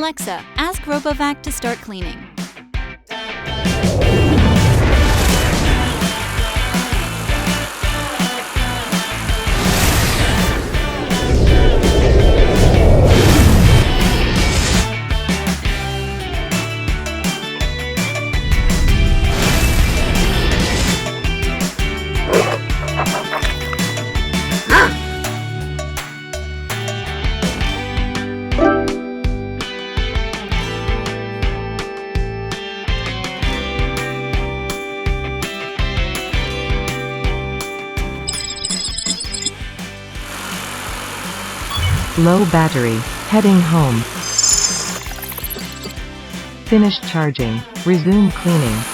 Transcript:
Alexa, ask RoboVac to start cleaning. Low battery. Heading home. Finished charging. Resume cleaning.